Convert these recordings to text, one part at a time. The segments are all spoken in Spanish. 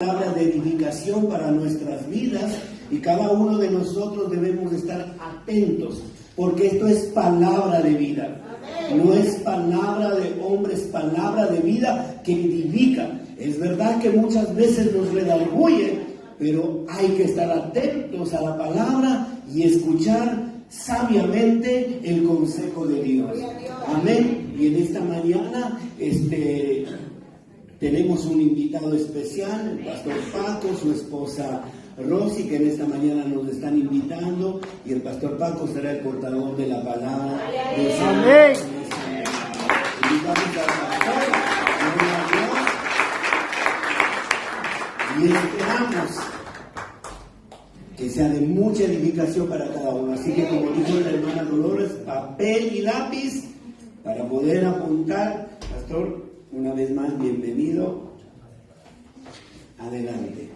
Palabra de edificación para nuestras vidas y cada uno de nosotros debemos estar atentos porque esto es palabra de vida. No es palabra de hombre, es palabra de vida que edifica. Es verdad que muchas veces nos redarguye, pero hay que estar atentos a la palabra y escuchar sabiamente el consejo de Dios. Amén. Y en esta mañana tenemos un invitado especial, el pastor Paco, su esposa Rosy, que en esta mañana nos están invitando, y el pastor Paco será el portador de la palabra. Amén. Invitamos al pastor, y esperamos que sea de mucha edificación para cada uno. Así que, como dijo la hermana Dolores, papel y lápiz para poder apuntar. Pastor, una vez más, bienvenido. Adelante.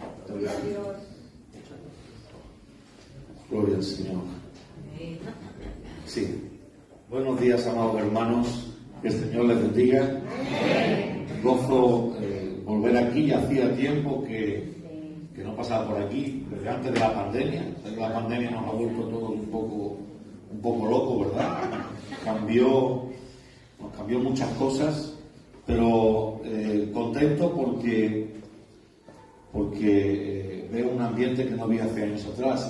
Gloria al Señor. Sí. Buenos días, amados hermanos. Que el Señor les bendiga. Gozo volver aquí. Ya hacía tiempo que no pasaba por aquí, desde antes de la pandemia. La pandemia nos ha vuelto todo un poco loco, ¿verdad? Nos cambió muchas cosas. Pero contento porque veo un ambiente que no había hace años atrás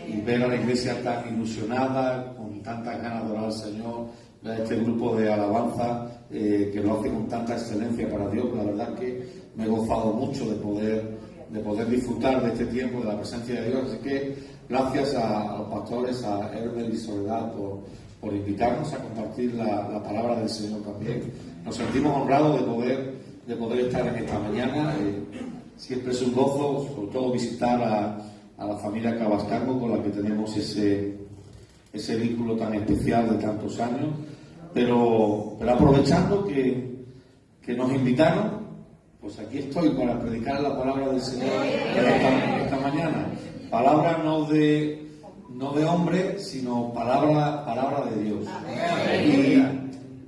y ver a la iglesia tan ilusionada, con tantas ganas de orar al Señor, ver este grupo de alabanza que lo hace con tanta excelencia para Dios. La verdad que me he gozado mucho de poder disfrutar de este tiempo, de la presencia de Dios. Así que gracias a los pastores, a Herbert y Soledad por invitarnos a compartir la palabra del Señor también. Nos sentimos honrados de poder estar en esta mañana. Siempre es un gozo, sobre todo visitar a la familia Cabascango, con la que tenemos ese vínculo tan especial de tantos años. Pero aprovechando que nos invitaron, pues aquí estoy para predicar la palabra del Señor en esta mañana. Palabra no de hombre, sino palabra de Dios.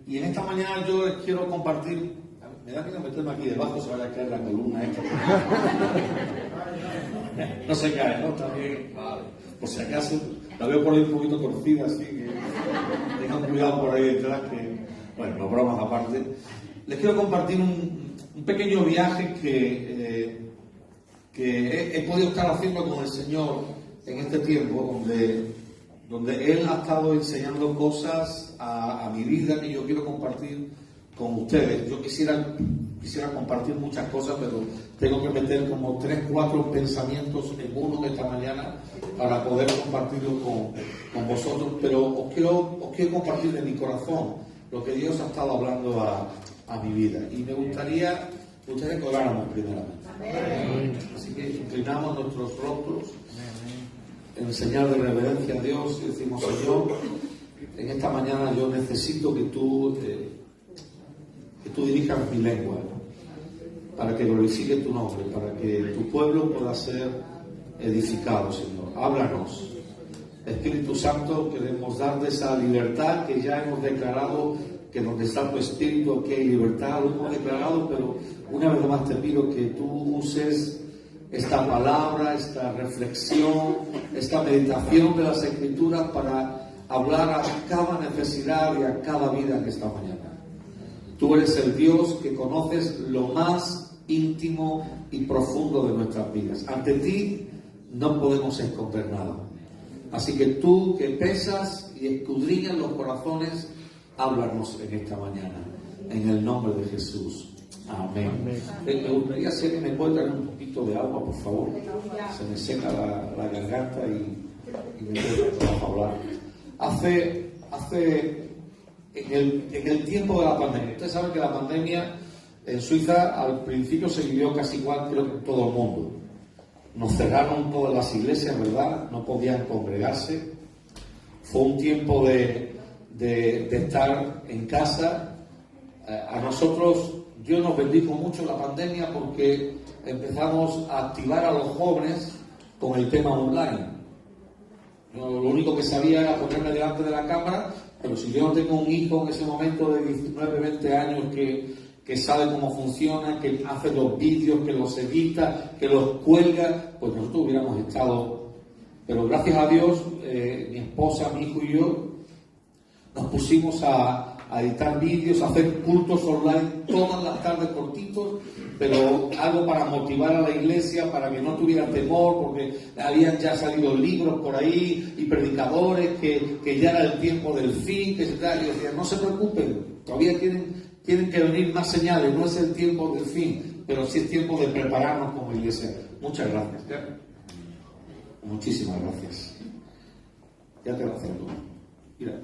Y en esta mañana yo les quiero compartir. Me da miedo meterme aquí debajo, se vaya a caer la columna esta. No se cae, ¿no? También, vale. Por si acaso, la veo por ahí un poquito torcida, así que tengan cuidado por ahí detrás, bueno, no, bromas aparte. Les quiero compartir un pequeño viaje que he podido estar haciendo con el Señor en este tiempo, donde Él ha estado enseñando cosas a mi vida que yo quiero compartir con ustedes. Yo quisiera compartir muchas cosas, pero tengo que meter como 3-4 pensamientos en uno de esta mañana para poder compartirlo con vosotros. Pero os quiero compartir de mi corazón lo que Dios ha estado hablando a mi vida. Y me gustaría que oráramos primeramente. Así que inclinamos nuestros rostros en señal de reverencia a Dios y decimos: Señor, en esta mañana yo necesito que tú dirijas mi lengua, ¿no? Para que glorifique tu nombre, para que tu pueblo pueda ser edificado, Señor. Háblanos. Espíritu Santo, queremos darte esa libertad que ya hemos declarado, que donde está tu Espíritu aquí hay libertad. Lo hemos declarado, pero una vez más te pido que tú uses esta palabra, esta reflexión, esta meditación de las Escrituras para hablar a cada necesidad y a cada vida en esta mañana. Tú eres el Dios que conoces lo más íntimo y profundo de nuestras vidas. Ante ti no podemos esconder nada. Así que tú, que pesas y escudriñas los corazones, háblanos en esta mañana. En el nombre de Jesús. Amén. Me gustaría que me pueden traer un poquito de agua, por favor. Se me seca la garganta y me puedo hablar. En el tiempo de la pandemia, ustedes saben que la pandemia en Suiza al principio se vivió casi igual, creo que en todo el mundo. Nos cerraron todas las iglesias, ¿verdad? No podían congregarse. Fue un tiempo de estar en casa. A nosotros, Dios nos bendijo mucho la pandemia porque empezamos a activar a los jóvenes con el tema online. Lo único que sabía era ponerme delante de la cámara, pero si yo no tengo un hijo en ese momento de 19, 20 años que que sabe cómo funciona, que hace los vídeos, que los edita, que los cuelga, pues nosotros hubiéramos estado. Pero gracias a Dios, mi esposa, mi hijo y yo nos pusimos a editar vídeos, a hacer cultos online todas las tardes cortitos, pero algo para motivar a la iglesia, para que no tuviera temor, porque habían ya salido libros por ahí y predicadores que ya era el tiempo del fin, que se tal, y decían, no se preocupen, todavía tienen que venir más señales, no es el tiempo del fin, pero sí es tiempo de prepararnos como iglesia. Muchas gracias. Muchísimas gracias. Ya te lo haciendo. Mira.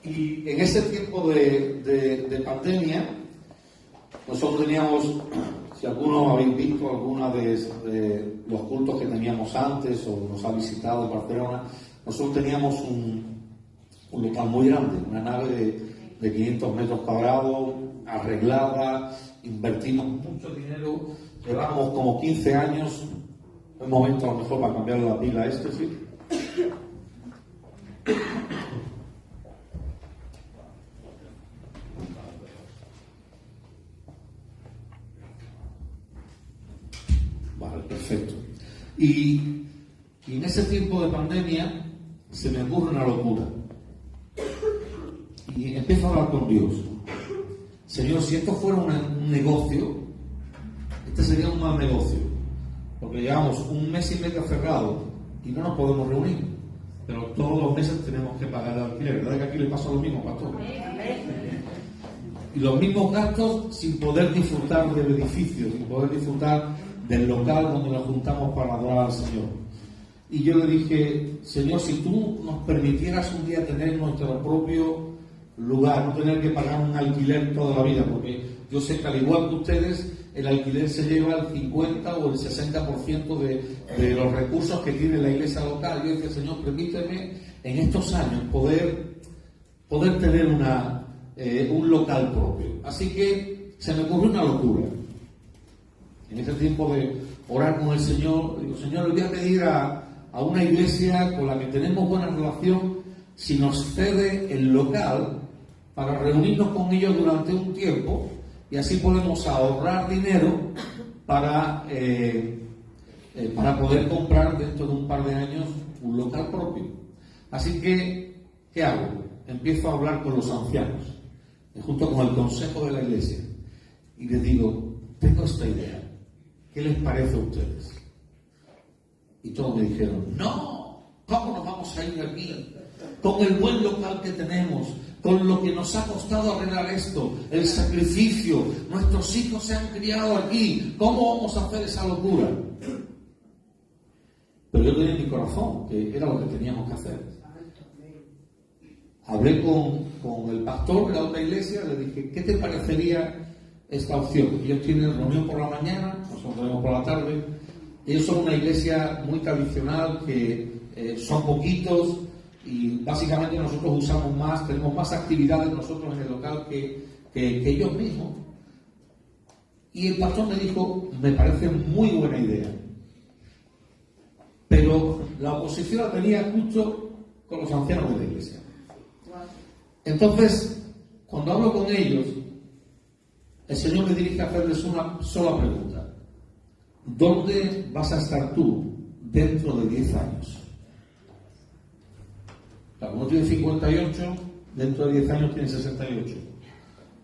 Y en ese tiempo de pandemia, nosotros teníamos, si alguno habéis visto alguna de los cultos que teníamos antes o nos ha visitado en Barcelona, nosotros teníamos un local muy grande, una nave de 500 metros cuadrados, arreglada, invertimos mucho dinero, llevamos como 15 años, un momento a lo mejor para cambiarle la pila a este, sí. Vale, perfecto. Y en ese tiempo de pandemia se me ocurre una locura. Y empiezo a hablar con Dios. Señor, si esto fuera un negocio, este sería un mal negocio. Porque llevamos un mes y medio cerrado y no nos podemos reunir. Pero todos los meses tenemos que pagar el alquiler. ¿Verdad que aquí le pasa lo mismo, pastor? Y los mismos gastos sin poder disfrutar del edificio, sin poder disfrutar del local donde nos juntamos para adorar al Señor. Y yo le dije, Señor, si tú nos permitieras un día tener nuestro propio lugar, no tener que pagar un alquiler toda la vida, porque yo sé que al igual que ustedes, el alquiler se lleva el 50 o el 60% de los recursos que tiene la iglesia local. Yo dije, Señor, permíteme en estos años poder tener un local propio. Así que se me ocurrió una locura. En este tiempo de orar con el Señor, digo, Señor, le voy a pedir a una iglesia con la que tenemos buena relación si nos cede el local para reunirnos con ellos durante un tiempo y así podemos ahorrar dinero para poder comprar dentro de un par de años un local propio. Así que, ¿qué hago? Empiezo a hablar con los ancianos, junto con el consejo de la iglesia, y les digo, tengo esta idea. ¿Qué les parece a ustedes? Y todos me dijeron, no, ¿cómo nos vamos a ir aquí? Con el buen local que tenemos, con lo que nos ha costado arreglar esto, el sacrificio, nuestros hijos se han criado aquí, ¿cómo vamos a hacer esa locura? Pero yo tenía en mi corazón que era lo que teníamos que hacer. Hablé con el pastor de la otra iglesia, le dije, ¿qué te parecería esta opción? Ellos tienen reunión por la mañana, nosotros tenemos por la tarde. Ellos son una iglesia muy tradicional, que son poquitos y básicamente nosotros usamos más, tenemos más actividades nosotros en el local que ellos mismos. Y el pastor me dijo, me parece muy buena idea. Pero la oposición la tenía justo con los ancianos de la iglesia. Entonces, cuando hablo con ellos, el Señor me dirige a hacerles una sola pregunta. ¿Dónde vas a estar tú dentro de 10 años? Uno tiene 58, dentro de 10 años tiene 68.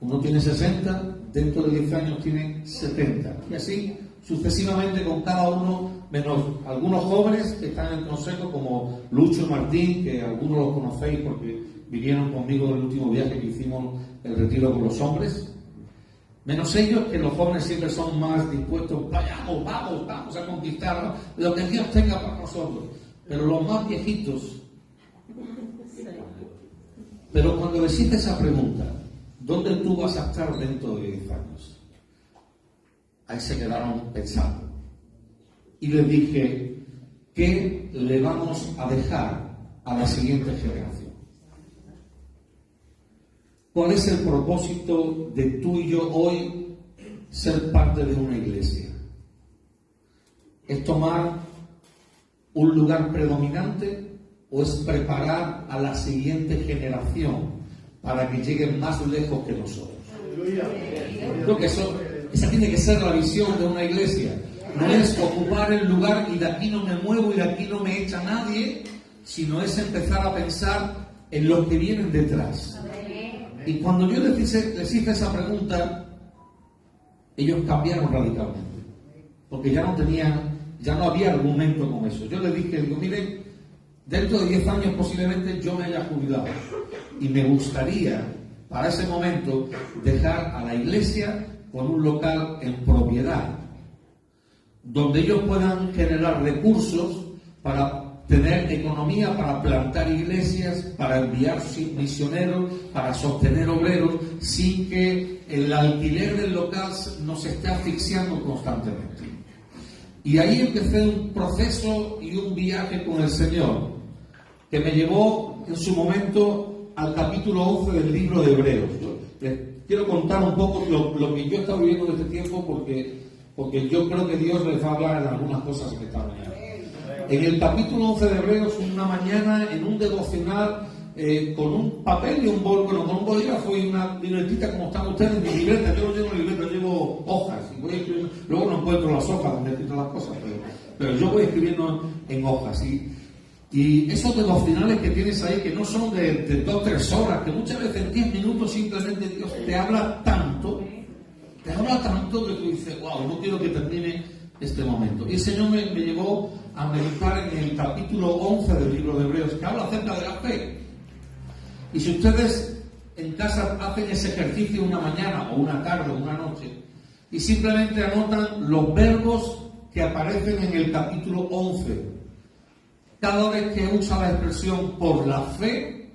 Uno tiene 60, dentro de 10 años tiene 70. Y así sucesivamente con cada uno, menos algunos jóvenes que están en el consejo, como Lucho y Martín, que algunos los conocéis porque vinieron conmigo en el último viaje que hicimos, el retiro con los hombres. Menos ellos, que los jóvenes siempre son más dispuestos, vamos a conquistar lo que Dios tenga para nosotros. Pero los más viejitos. Pero cuando les hice esa pregunta, ¿dónde tú vas a estar dentro de 10 años? Ahí se quedaron pensando. Y les dije, ¿qué le vamos a dejar a la siguiente generación? ¿Cuál es el propósito de tú y yo hoy ser parte de una iglesia? ¿Es tomar un lugar predominante o es preparar a la siguiente generación para que lleguen más lejos que nosotros? Creo que esa tiene que ser la visión de una iglesia. No es ocupar el lugar y de aquí no me muevo y de aquí no me echa nadie, sino es empezar a pensar en los que vienen detrás. Y cuando yo les hice esa pregunta, ellos cambiaron radicalmente, porque ya no había argumento con eso. Yo les dije, miren, dentro de 10 años posiblemente yo me haya jubilado y me gustaría para ese momento dejar a la iglesia con un local en propiedad, donde ellos puedan generar recursos para tener economía, para plantar iglesias, para enviar misioneros, para sostener obreros, sin que el alquiler del local nos esté asfixiando constantemente. Y ahí empecé un proceso y un viaje con el Señor, que me llevó en su momento al capítulo 11 del libro de Hebreos. Les quiero contar un poco lo que yo he estado viviendo en este tiempo, porque yo creo que Dios les va a hablar en algunas cosas en esta mañana. En el capítulo 11 de Hebreos, una mañana, en un devocional, con un papel y un con un bolígrafo y una libretita como están ustedes en mi libreta. Yo no llevo libreta, llevo hojas. Y voy escribiendo. Luego no encuentro las hojas donde he escrito las cosas, pero yo voy escribiendo en hojas. Y esos devocionales que tienes ahí, que no son de 2 o 3 horas, que muchas veces en 10 minutos simplemente Dios te habla tanto que tú dices, wow, no quiero que termine este momento. Y el Señor me llevó a meditar en el capítulo 11 del libro de Hebreos, que habla acerca de la fe. Y si ustedes en casa hacen ese ejercicio una mañana o una tarde o una noche y simplemente anotan los verbos que aparecen en el capítulo 11, cada vez que usa la expresión por la fe,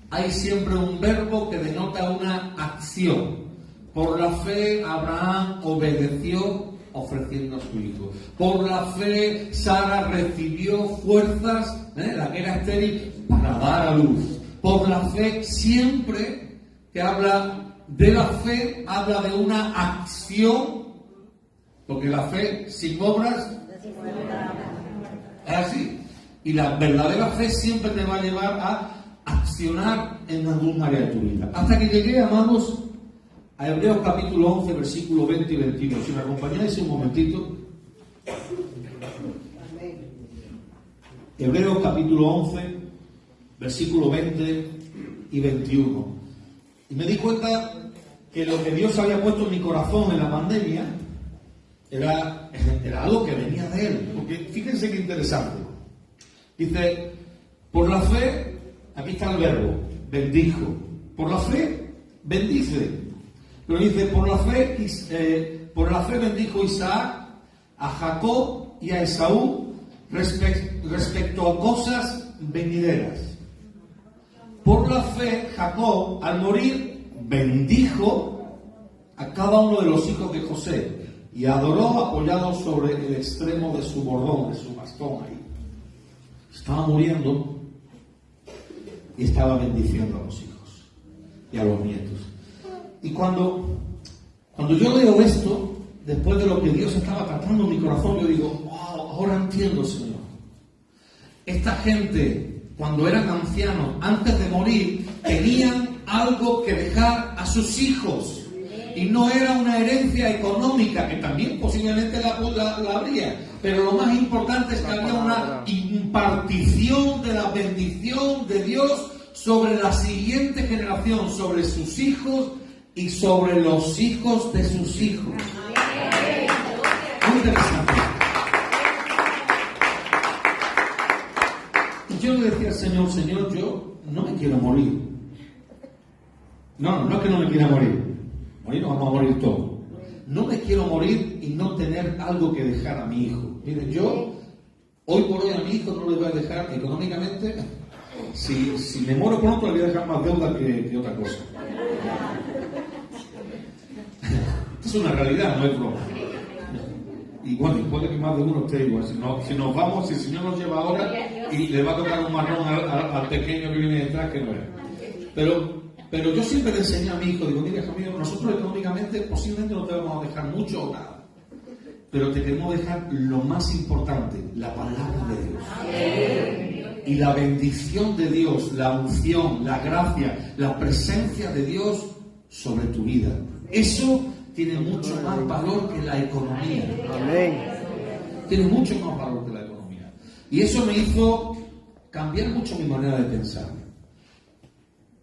hay siempre un verbo que denota una acción. Por la fe Abraham obedeció ofreciendo a su hijo. Por la fe Sara recibió fuerzas, la que era estéril, para dar a luz. Por la fe, siempre que habla de la fe, habla de una acción, porque la fe sin obras es así. Y la verdadera fe siempre te va a llevar a accionar en algún área de tu vida. Hasta que llegué, amados, a Hebreos capítulo 11, versículo 20 y 21. Si me acompañáis un momentito. Hebreos capítulo 11, versículo 20 y 21. Y me di cuenta que lo que Dios había puesto en mi corazón en la pandemia era algo que venía de Él. Porque fíjense qué interesante. Dice, por la fe, aquí está el verbo, bendijo. Por la fe, bendice. Pero dice, por la fe bendijo Isaac a Jacob y a Esaú respecto a cosas venideras. Por la fe, Jacob, al morir, bendijo a cada uno de los hijos de José y adoró apoyado sobre el extremo de su bordón, de su bastón ahí. Estaba muriendo y estaba bendiciendo a los hijos y a los nietos. Y cuando yo leo esto, después de lo que Dios estaba tratando en mi corazón, yo digo, wow, ahora entiendo, Señor. Esta gente, cuando eran ancianos, antes de morir, tenían algo que dejar a sus hijos. Y no era una herencia económica, que también posiblemente la habría, pero lo más importante es que había una impartición de la bendición de Dios sobre la siguiente generación, sobre sus hijos y sobre los hijos de sus hijos. Muy interesante. Y yo le decía al Señor, yo no me quiero morir. No es que no me quiera morir. Morir nos vamos a morir todos. No me quiero morir y no tener algo que dejar a mi hijo. Miren, yo hoy por hoy a mi hijo no le voy a dejar económicamente. Si me muero pronto le voy a dejar más deuda que otra cosa. Es una realidad, no es broma. Y bueno, puede que más de uno esté igual. Si nos vamos, si el Señor nos lleva ahora y le va a tocar un marrón al pequeño que viene detrás, que no es. Pero yo siempre le enseñé a mi hijo, digo, mira, hijo mío, nosotros económicamente posiblemente no te vamos a dejar mucho o nada, pero te queremos dejar lo más importante, la palabra de Dios. Y la bendición de Dios, la unción, la gracia, la presencia de Dios sobre tu vida. Eso tiene mucho más valor que la economía. Amén. Tiene mucho más valor que la economía. Y eso me hizo cambiar mucho mi manera de pensar.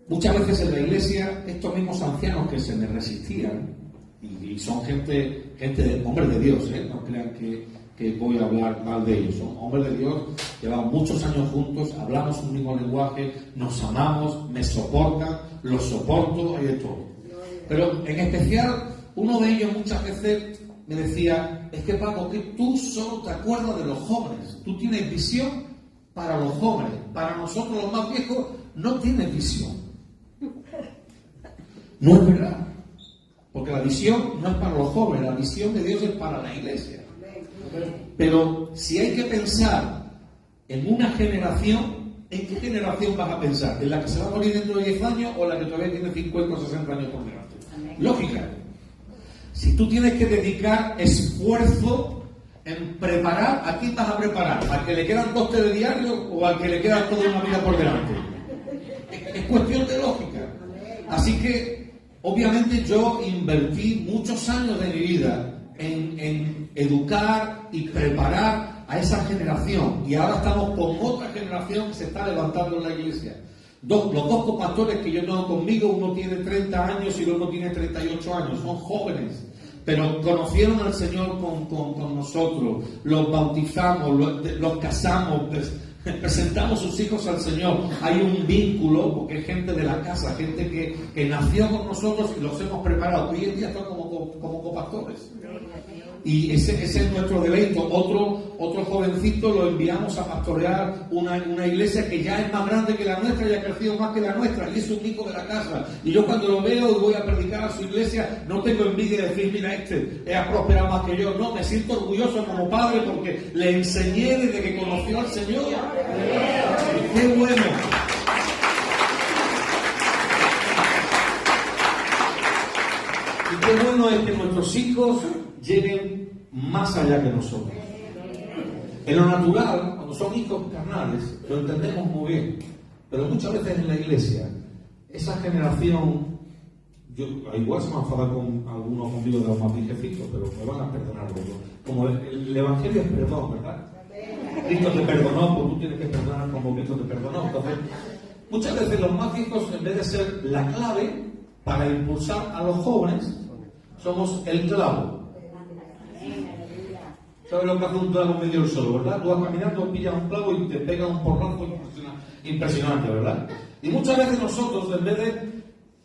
Muchas veces en la iglesia, estos mismos ancianos que se me resistían, y son gente de hombres de Dios, no crean que voy a hablar mal de ellos, son hombres de Dios, llevan muchos años juntos, hablamos un mismo lenguaje, nos amamos, me soportan, los soporto, hay de todo. Pero en especial, uno de ellos muchas veces me decía, es que Paco, que tú solo te acuerdas de los jóvenes, tú tienes visión para los jóvenes, para nosotros los más viejos no tienes visión. No es verdad, porque la visión no es para los jóvenes, la visión de Dios es para la iglesia. Pero si hay que pensar en una generación, ¿en qué generación vas a pensar? ¿En la que se va a morir dentro de 10 años o la que todavía tiene 50 o 60 años por delante? Lógica. Si tú tienes que dedicar esfuerzo en preparar, ¿a quién vas a preparar? ¿Al que le quedan 2 telediarios o al que le queda toda una vida por delante? Es cuestión de lógica. Así que, obviamente, yo invertí muchos años de mi vida en educar y preparar a esa generación. Y ahora estamos con otra generación que se está levantando en la iglesia. Los dos copastores que yo tengo conmigo, uno tiene 30 años y el otro tiene 38 años, son jóvenes, pero conocieron al Señor con nosotros, los bautizamos, los casamos, presentamos sus hijos al Señor. Hay un vínculo, porque es gente de la casa, gente que nació con nosotros y los hemos preparado. Hoy en día están como copastores. Y ese es nuestro deleite. Otro jovencito lo enviamos a pastorear una iglesia que ya es más grande que la nuestra y ha crecido más que la nuestra, y es un hijo de la casa. Y yo cuando lo veo y voy a predicar a su iglesia, no tengo envidia de decir, mira, este ha prosperado más que yo. No, me siento orgulloso como padre porque le enseñé desde que conoció al Señor. ¡Qué bueno! Y qué bueno es que nuestros hijos lleguen más allá que nosotros. En lo natural, cuando son hijos carnales, lo entendemos muy bien, pero muchas veces en la iglesia, esa generación, igual se me va a enfadar con algunos conmigo de los más viejecitos, pero me van a perdonar los dos. Como el evangelio es perdón, ¿verdad? Cristo te perdonó, pues tú tienes que perdonar como Cristo te perdonó. Entonces, muchas veces los más viejos, en vez de ser la clave para impulsar a los jóvenes, somos el clavo. ¿Sabes lo que hace un clavo medio solo, verdad? Tú vas caminando, pillas un clavo y te pega un porrazo impresionante, ¿verdad? Y muchas veces nosotros, en vez de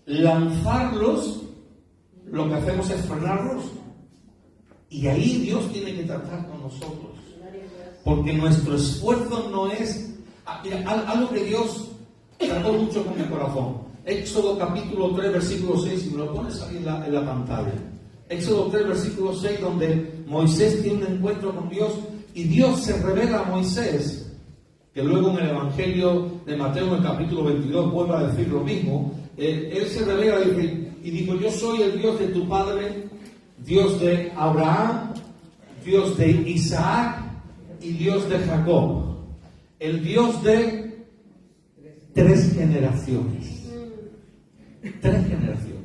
lanzarlos, lo que hacemos es frenarlos. Y ahí Dios tiene que tratar con nosotros. Porque nuestro esfuerzo no es... Mira, algo que Dios trató mucho con mi corazón. Éxodo capítulo 3, versículo 6, si me lo pones ahí en la pantalla. Éxodo 3, versículo 6, donde Moisés tiene un encuentro con Dios y Dios se revela a Moisés, que luego en el Evangelio de Mateo, en el capítulo 22, vuelve a decir lo mismo. Él se revela y dijo, yo soy el Dios de tu padre, Dios de Abraham, Dios de Isaac y Dios de Jacob. El Dios de 3 generaciones. 3 generaciones.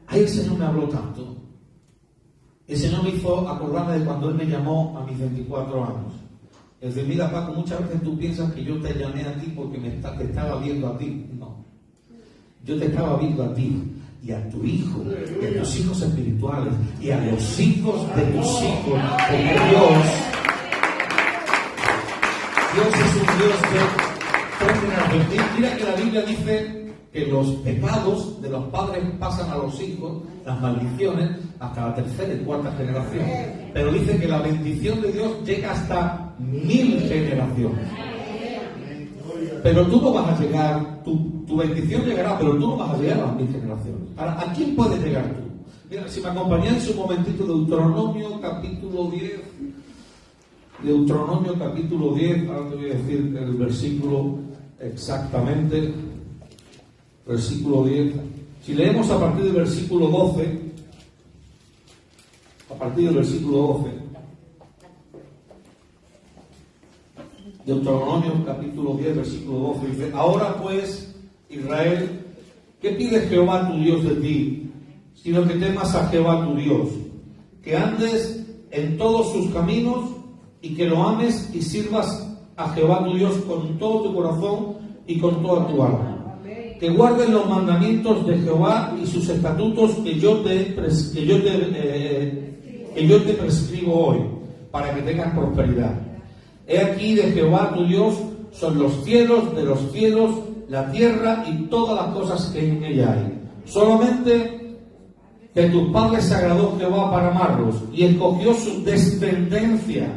Ahí el Señor me habló tanto. El Señor me hizo acordarme de cuando Él me llamó a mis 24 años. Es decir, mira Paco, muchas veces tú piensas que yo te llamé a ti porque te estaba viendo a ti. No. Yo te estaba viendo a ti y a tu hijo, y a tus hijos espirituales, y a los hijos de tus hijos. Porque Dios es un Dios de 3 generaciones. Mira que la Biblia dice que los pecados de los padres pasan a los hijos, las maldiciones, hasta la 3ª y 4ª generación. Pero dice que la bendición de Dios llega hasta 1000 generaciones. Pero tú no vas a llegar, tu bendición llegará, pero tú no vas a llegar a las 1000 generaciones. Ahora, ¿a quién puedes llegar tú? Mira, si me acompañáis un momentito, Deuteronomio capítulo 10. Deuteronomio capítulo 10, ahora te voy a decir el versículo exactamente. Versículo 10. Si leemos a partir del versículo 12, a partir del versículo 12, Deuteronomio capítulo 10, versículo 12, dice, ahora pues, Israel, ¿Qué pide Jehová tu Dios de ti? Sino que temas a Jehová tu Dios, que andes en todos sus caminos y que lo ames y sirvas a Jehová tu Dios con todo tu corazón y con toda tu alma. Que guardes los mandamientos de Jehová y sus estatutos que yo te prescribo hoy, para que tengas prosperidad. He aquí de Jehová tu Dios son los cielos de los cielos, la tierra y todas las cosas que en ella hay. Solamente que a tus padres se agradó Jehová para amarlos y escogió su descendencia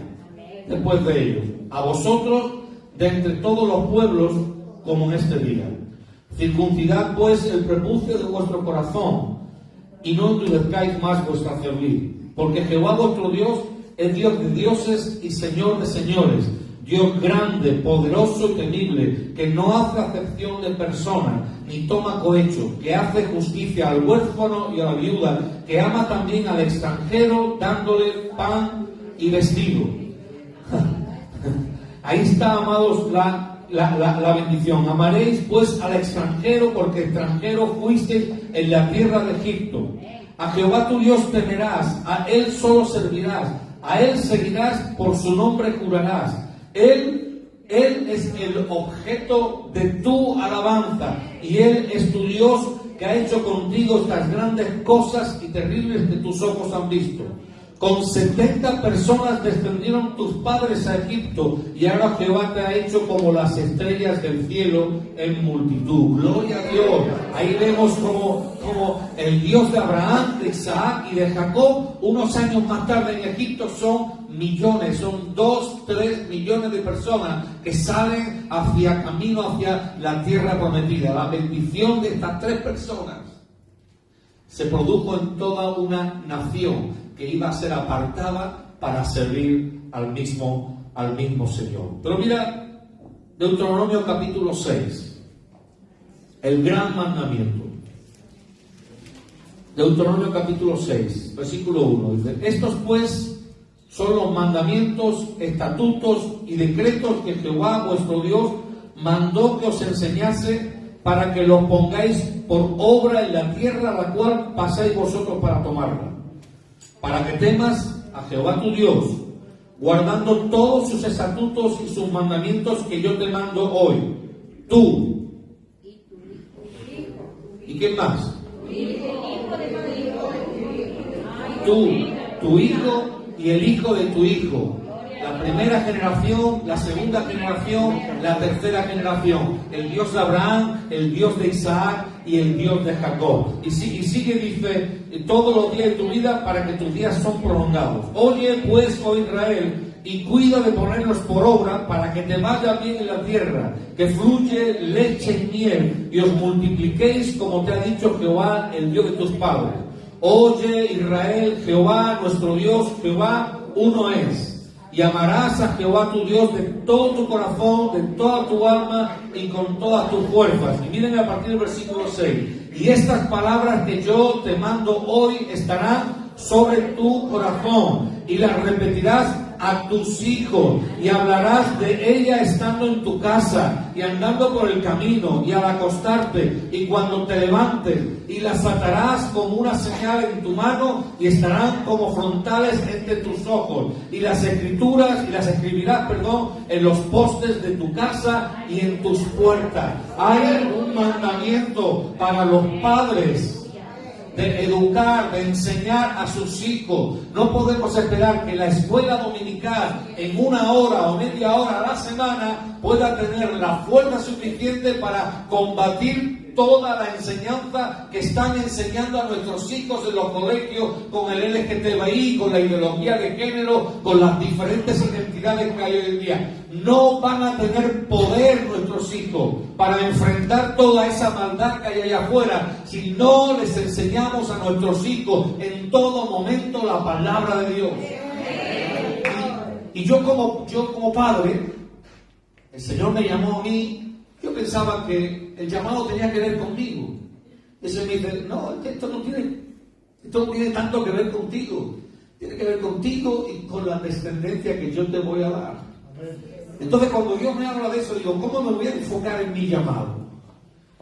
después de ellos, a vosotros de entre todos los pueblos, como en este día. Circuncidad pues el prepucio de vuestro corazón y no endurezcáis más vuestra cerviz, porque Jehová vuestro Dios es Dios de dioses y Señor de señores, Dios grande, poderoso y temible, que no hace acepción de persona, ni toma cohecho, que hace justicia al huérfano y a la viuda, que ama también al extranjero, dándole pan y vestido. Ahí está, amados, la bendición. Amaréis pues al extranjero, porque extranjero fuisteis en la tierra de Egipto. A Jehová tu Dios temerás, a Él solo servirás, a Él seguirás, por su nombre jurarás. Él es el objeto de tu alabanza, y Él es tu Dios, que ha hecho contigo estas grandes cosas y terribles que tus ojos han visto. Con 70 personas descendieron tus padres a Egipto, y ahora Jehová te ha hecho como las estrellas del cielo en multitud. Gloria a Dios. Ahí vemos como el Dios de Abraham, de Isaac y de Jacob, unos años más tarde en Egipto son millones, son 2-3 millones de personas que salen camino hacia la tierra prometida. La bendición de estas 3 personas se produjo en toda una nación que iba a ser apartada para servir al mismo Señor. Pero mira, Deuteronomio capítulo 6, el gran mandamiento. Deuteronomio capítulo 6, versículo 1, dice: estos pues son los mandamientos, estatutos y decretos que Jehová vuestro Dios mandó que os enseñase, para que los pongáis por obra en la tierra a la cual pasáis vosotros para tomarla, para que temas a Jehová tu Dios, guardando todos sus estatutos y sus mandamientos que yo te mando hoy, tú. ¿Y quién más? Tú, tu hijo y el hijo de tu hijo. La primera generación, la segunda generación, la tercera generación. El Dios de Abraham, el Dios de Isaac y el Dios de Jacob. Y sigue, dice, todos los días de tu vida, para que tus días son prolongados. Oye pues, oh Israel, y cuida de ponerlos por obra, para que te vaya bien en la tierra, que fluye leche y miel, y os multipliquéis como te ha dicho Jehová, el Dios de tus padres. Oye Israel, Jehová nuestro Dios, Jehová uno es. Y amarás a Jehová tu Dios de todo tu corazón, de toda tu alma y con todas tus fuerzas. Y miren a partir del versículo 6. Y estas palabras que yo te mando hoy estarán sobre tu corazón, y las repetirás a tus hijos, y hablarás de ella estando en tu casa, y andando por el camino, y al acostarte, y cuando te levantes, y las atarás como una señal en tu mano, y estarán como frontales entre tus ojos, y las escribirás, en los postes de tu casa y en tus puertas. Hay un mandamiento para los padres de educar, de enseñar a sus hijos. No podemos esperar que la escuela dominical en 1 hora o media hora a la semana pueda tener la fuerza suficiente para combatir toda la enseñanza que están enseñando a nuestros hijos en los colegios, con el LGTBI, con la ideología de género, con las diferentes identidades que hay hoy en día. No van a tener poder nuestros hijos para enfrentar toda esa maldad que hay allá afuera si no les enseñamos a nuestros hijos en todo momento la palabra de Dios. Y yo como padre, el Señor me llamó a mí. Yo pensaba que el llamado tenía que ver conmigo. Y el Señor me dice: no, esto no tiene tanto que ver contigo. Tiene que ver contigo y con la descendencia que yo te voy a dar. Entonces, cuando Dios me habla de eso, digo: ¿cómo me voy a enfocar en mi llamado?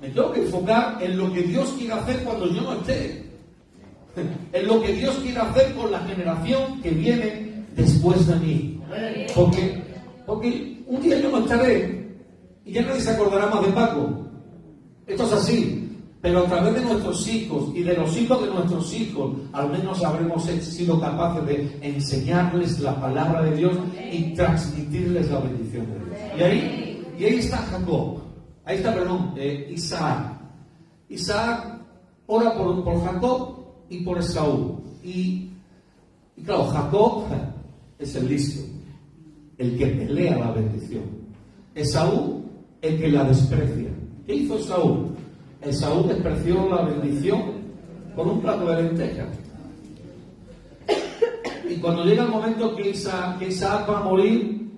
Me tengo que enfocar en lo que Dios quiere hacer cuando yo no esté. En lo que Dios quiere hacer con la generación que viene después de mí. Porque un día yo no estaré y ya nadie se acordará más de Paco. Esto es así. Pero a través de nuestros hijos y de los hijos de nuestros hijos, al menos habremos sido capaces de enseñarles la palabra de Dios y transmitirles la bendición de Dios. Y ahí está Jacob. Ahí está, Isaac. Isaac ora por Jacob y por Esaú. Y claro, Jacob es el listo, el que pelea la bendición. Esaú, el que la desprecia. ¿Qué hizo Esaú? Esaú despreció la bendición con un plato de lentejas. Y cuando llega el momento que Isaac va a morir,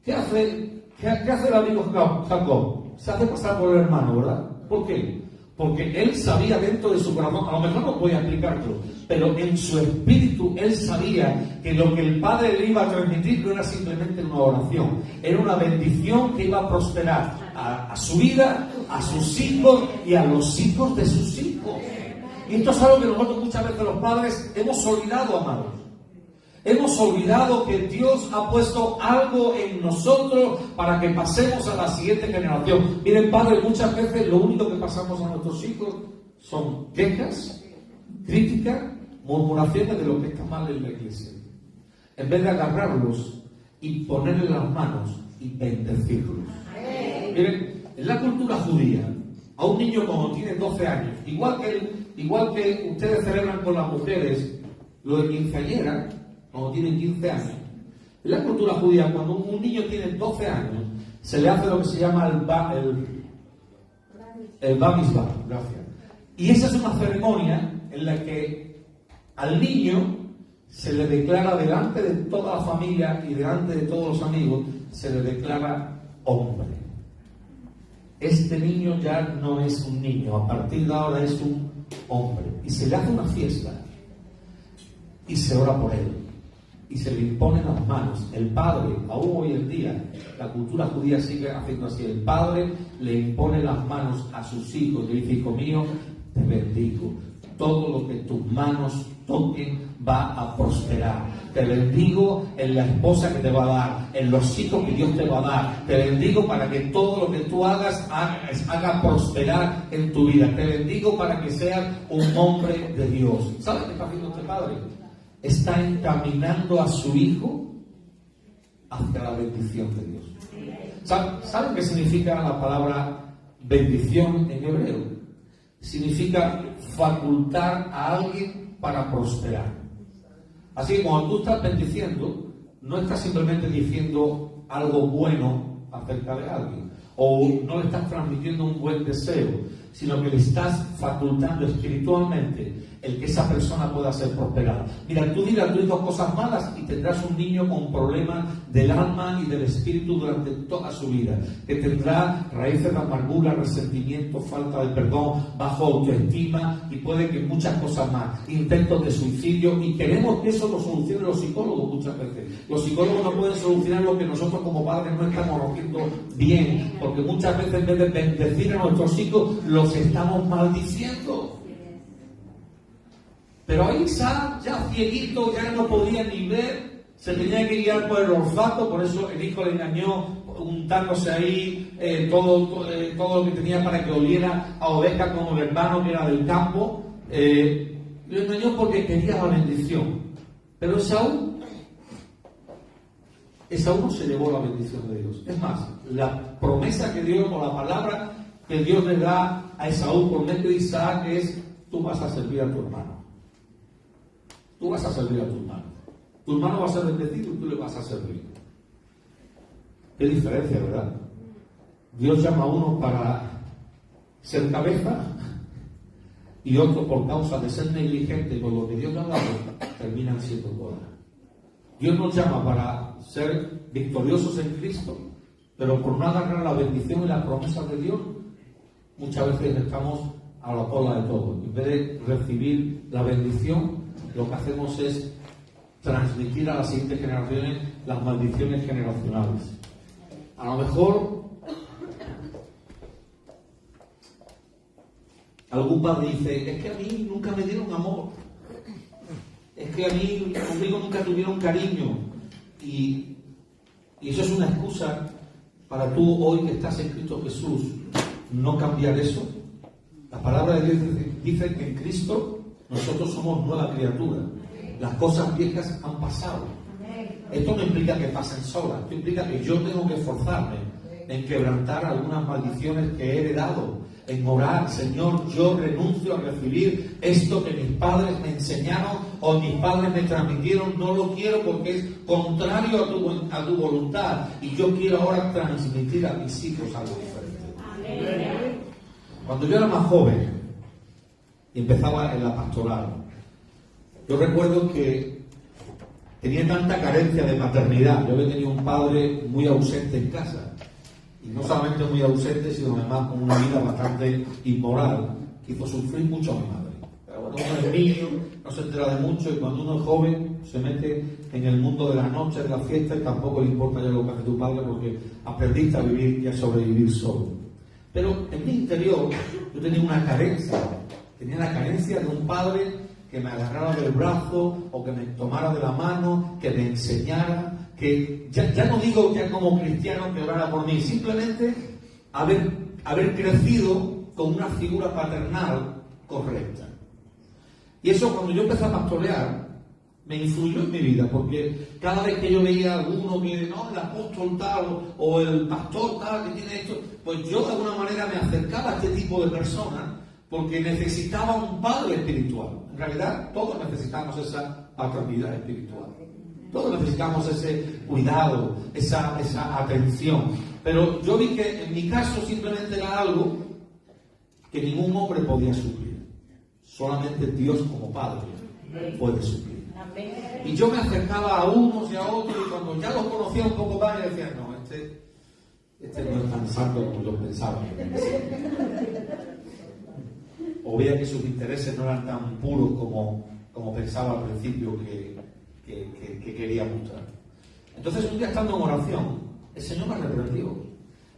¿qué hace el amigo Jacob? Se hace pasar por el hermano, ¿verdad? ¿Por qué? Porque él sabía dentro de su corazón, a lo mejor no podía explicarlo, pero en su espíritu él sabía que lo que el Padre le iba a transmitir no era simplemente una oración, era una bendición que iba a prosperar a su vida, a sus hijos y a los hijos de sus hijos. Y esto es algo que nosotros muchas veces los padres hemos olvidado, amados. Hemos olvidado que Dios ha puesto algo en nosotros para que pasemos a la siguiente generación. Miren, padres, muchas veces lo único que pasamos a nuestros hijos son quejas, críticas, murmuraciones de lo que está mal en la iglesia. En vez de agarrarlos y ponerle las manos y bendecirlos. Miren, en la cultura judía, a un niño cuando tiene 12 años, igual que ustedes celebran con las mujeres lo de quinceañera, cuando tienen 15 años. En la cultura judía, cuando un niño tiene 12 años, se le hace lo que se llama el Bar Mitzvah. Gracias. Y esa es una ceremonia en la que al niño se le declara delante de toda la familia y delante de todos los amigos, se le declara hombre. Este niño ya no es un niño, a partir de ahora es un hombre. Y se le hace una fiesta y se ora por él. Y se le imponen las manos. El padre, aún hoy en día, la cultura judía sigue haciendo así. El padre le impone las manos a sus hijos. Le dice: hijo mío, te bendigo. Todo lo que tus manos toquen va a prosperar. Te bendigo en la esposa que te va a dar, en los hijos que Dios te va a dar. Te bendigo para que todo lo que tú hagas haga prosperar en tu vida. Te bendigo para que seas un hombre de Dios. ¿Sabes qué está haciendo este padre? Está encaminando a su hijo hacia la bendición de Dios. ¿Saben qué significa la palabra bendición en hebreo? Significa facultar a alguien para prosperar. Así que cuando tú estás bendiciendo, no estás simplemente diciendo algo bueno acerca de alguien, o no le estás transmitiendo un buen deseo, sino que le estás facultando espiritualmente el que esa persona pueda ser prosperada. Mira, tú dirás a tu hijo cosas malas y tendrás un niño con problemas del alma y del espíritu durante toda su vida, que tendrá raíces de amargura, resentimiento, falta de perdón, bajo autoestima y puede que muchas cosas más, intentos de suicidio, y queremos que eso lo solucionen los psicólogos muchas veces. Los psicólogos no pueden solucionar lo que nosotros como padres no estamos haciendo bien, porque muchas veces en vez de bendecir a nuestros hijos, los estamos maldiciendo. Pero ahí Isaac, ya cieguito, ya no podía ni ver, se tenía que guiar por el olfato, por eso el hijo le engañó untándose ahí todo lo que tenía para que oliera a oveja como el hermano que era del campo. Lo engañó porque quería la bendición. Pero Esaú no se llevó la bendición de Dios. Es más, la promesa que Dios, o la palabra que Dios le da a Esaú por medio de Isaac es: tú vas a servir a tu hermano. Tú vas a servir a tu hermano. Tu hermano va a ser bendecido y tú le vas a servir. Qué diferencia, ¿verdad? Dios llama a uno para ser cabeza y otro, por causa de ser negligente con lo que Dios le ha dado, terminan siendo cola. Dios nos llama para ser victoriosos en Cristo, pero por no agarrar la bendición y las promesas de Dios, muchas veces estamos a la cola de todo. En vez de recibir la bendición, lo que hacemos es transmitir a las siguientes generaciones las maldiciones generacionales. A lo mejor Algún padre dice, es que a mí nunca me dieron amor, es que a mí conmigo nunca tuvieron cariño, y eso es una excusa para tú hoy que estás en Cristo Jesús no cambiar eso. La palabra de Dios dice que en Cristo nosotros somos nueva criatura, las cosas viejas han pasado. Esto no implica que pasen solas, esto implica que yo tengo que esforzarme en quebrantar algunas maldiciones que he heredado, en orar, Señor, yo renuncio a recibir esto que mis padres me enseñaron o mis padres me transmitieron, no lo quiero porque es contrario a tu voluntad, y yo quiero ahora transmitir a mis hijos algo diferente. Cuando yo era más joven y empezaba en la pastoral, yo recuerdo que tenía tanta carencia de maternidad. Yo había tenido un padre muy ausente en casa, y no solamente muy ausente, sino además con una vida bastante inmoral, que hizo sufrir mucho a mi madre. Pero bueno, uno es niño, no se entera de mucho, y cuando uno es joven se mete en el mundo de la noche, de la fiesta, y tampoco le importa ya lo que hace tu padre, porque aprendiste a vivir y a sobrevivir solo. Pero en mi interior yo tenía una carencia, tenía la carencia de un padre que me agarrara del brazo, o que me tomara de la mano, que me enseñara, que ya no digo ya como cristiano que orara por mí, simplemente haber crecido con una figura paternal correcta. Y eso, cuando yo empecé a pastorear, me influyó en mi vida, porque cada vez que yo veía a alguno que, no, el apóstol tal, o el pastor tal, que tiene esto, pues yo de alguna manera me acercaba a este tipo de personas, porque necesitaba un padre espiritual. En realidad, todos necesitamos esa paternidad espiritual. Todos necesitamos ese cuidado, esa atención. Pero yo vi que en mi caso simplemente era algo que ningún hombre podía suplir. Solamente Dios como Padre puede suplir. Y yo me acercaba a unos y a otros, y cuando ya los conocía un poco más, yo decía, no, este no es tan santo como yo pensaba. O veía que sus intereses no eran tan puros como pensaba al principio que quería mostrar. Entonces, un día, estando en oración, el Señor me reprendió.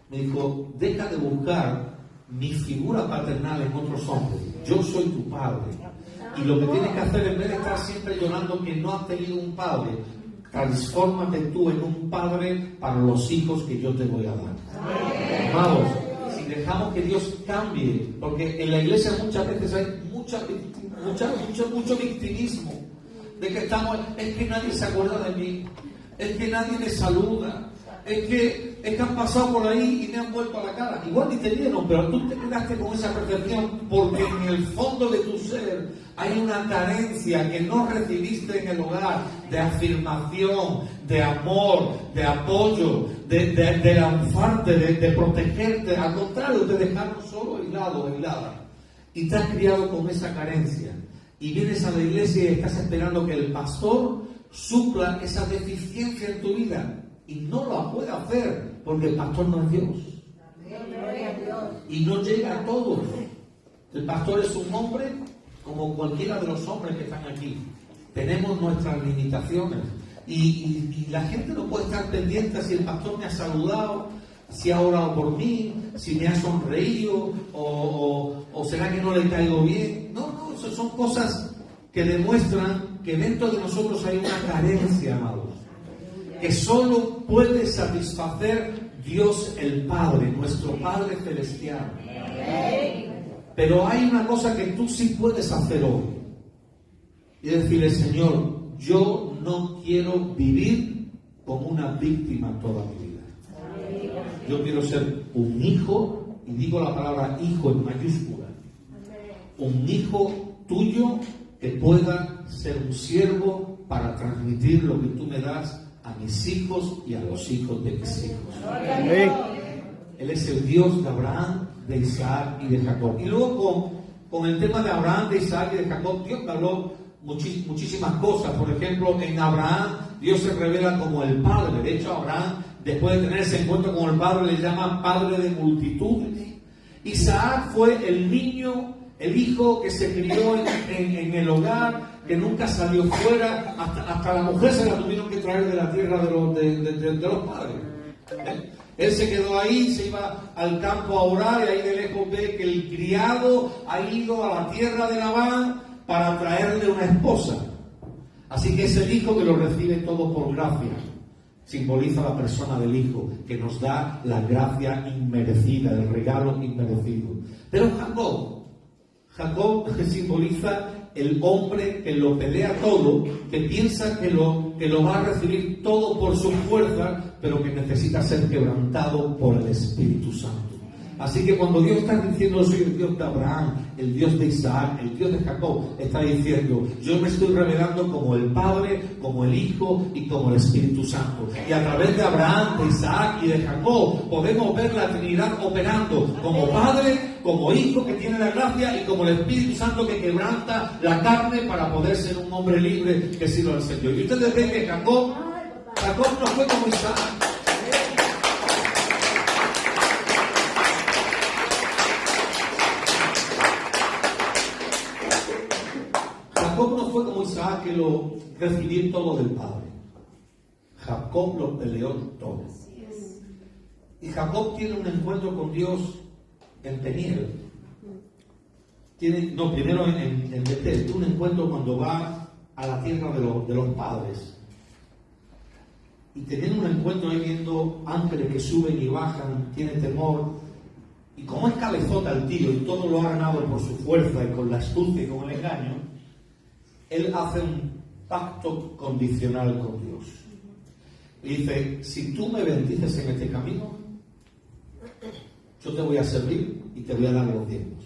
Me dijo, deja de buscar mi figura paternal en otros hombres. Yo soy tu padre. Y lo que tienes que hacer, en vez de estar siempre llorando que no has tenido un padre, transfórmate tú en un padre para los hijos que yo te voy a dar. Amados, si dejamos que Dios cambie, porque en la iglesia muchas veces hay mucho victimismo, de que estamos, es que nadie se acuerda de mí, es que nadie me saluda, es que han pasado por ahí y me han vuelto a la cara. Igual ni te vieron, pero tú te quedaste con esa percepción, porque en el fondo de tu ser hay una carencia que no recibiste en el hogar, de afirmación, de amor, de apoyo, de lanzarte, de protegerte. Al contrario, te dejaron solo, aislado, aislada, y te has criado con esa carencia. Y vienes a la iglesia y estás esperando que el pastor supla esa deficiencia en tu vida, y no lo puede hacer, porque el pastor no es Dios. Y no llega a todos. El pastor es un hombre como cualquiera de los hombres que están aquí. Tenemos nuestras limitaciones, y la gente no puede estar pendiente si el pastor me ha saludado, si ha orado por mí, si me ha sonreído, o será que no le caigo bien. No, eso son cosas que demuestran que dentro de nosotros hay una carencia, amados, que solo puede satisfacer Dios el Padre, nuestro Padre Celestial. Pero hay una cosa que tú sí puedes hacer hoy, y decirle, Señor, yo no quiero vivir como una víctima toda mi vida. Yo quiero ser un hijo, y digo la palabra hijo en mayúscula, un hijo tuyo que pueda ser un siervo para transmitir lo que tú me das a mis hijos y a los hijos de mis hijos. Él es el Dios de Abraham, de Isaac y de Jacob. Y luego con el tema de Abraham, de Isaac y de Jacob, Dios me habló muchísimas cosas. Por ejemplo, en Abraham Dios se revela como el Padre. De hecho, Abraham, después de tener ese encuentro con el Padre, le llama Padre de multitudes. Isaac fue el niño, el hijo que se crió en el hogar, que nunca salió fuera, hasta la mujer se la tuvieron que traer de la tierra de los padres. Él se quedó ahí, se iba al campo a orar, y ahí de lejos ve que el criado ha ido a la tierra de Labán para traerle una esposa. Así que es el hijo que lo recibe todo por gracia. Simboliza la persona del hijo, que nos da la gracia inmerecida, el regalo inmerecido. Pero Jacob simboliza el hombre que lo pelea todo, que piensa que lo va a recibir todo por su fuerza, pero que necesita ser quebrantado por el Espíritu Santo. Así que cuando Dios está diciendo, soy el Dios de Abraham, el Dios de Isaac, el Dios de Jacob, está diciendo, yo me estoy revelando como el Padre, como el Hijo y como el Espíritu Santo. Y a través de Abraham, de Isaac y de Jacob podemos ver la Trinidad operando como Padre, como Hijo que tiene la gracia y como el Espíritu Santo que quebranta la carne para poder ser un hombre libre que sirva al Señor. Y ustedes ven que Jacob no fue como Isaac. Jacob no fue como Isaac, que lo recibió todo del Padre. Jacob lo peleó todo. Y Jacob tiene un encuentro con Dios en Peniel. Primero en Betel. Tiene un encuentro cuando va a la tierra de los padres. Y teniendo un encuentro ahí viendo ángeles que suben y bajan, tiene temor. Y como es cabezota el tío y todo lo ha ganado por su fuerza y con la astucia y con el engaño, él hace un pacto condicional con Dios. Y dice, si tú me bendices en este camino, yo te voy a servir y te voy a dar los diezmos.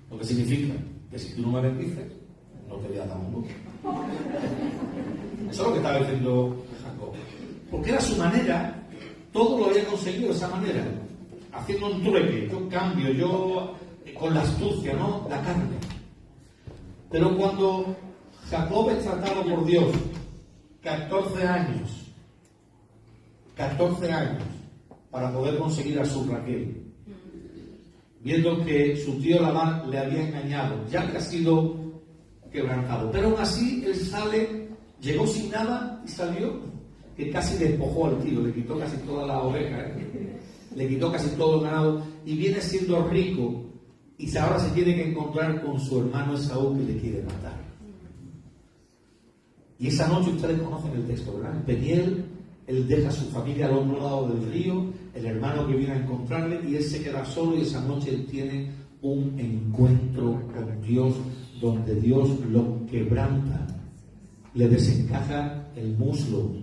Lo que significa que si tú no me bendices, no te voy a dar un duro. Eso es lo que estaba diciendo Jacob. Porque era su manera, todo lo había conseguido de esa manera. Haciendo un trueque, yo cambio, yo con la astucia, ¿no? La carne. Pero cuando Jacob es tratado por Dios 14 años para poder conseguir a su Raquel, viendo que su tío Labán le había engañado, ya que ha sido quebrantado, pero aún así él sale, llegó sin nada y salió, que casi despojó al tío, le quitó casi toda la oveja, le quitó casi todo el ganado, y viene siendo rico. Y ahora se tiene que encontrar con su hermano Esaú, que le quiere matar. Y esa noche ustedes conocen el texto, ¿verdad? En Peniel, él deja a su familia al otro lado del río, el hermano que viene a encontrarle, y él se queda solo, y esa noche él tiene un encuentro con Dios, donde Dios lo quebranta, le desencaja el muslo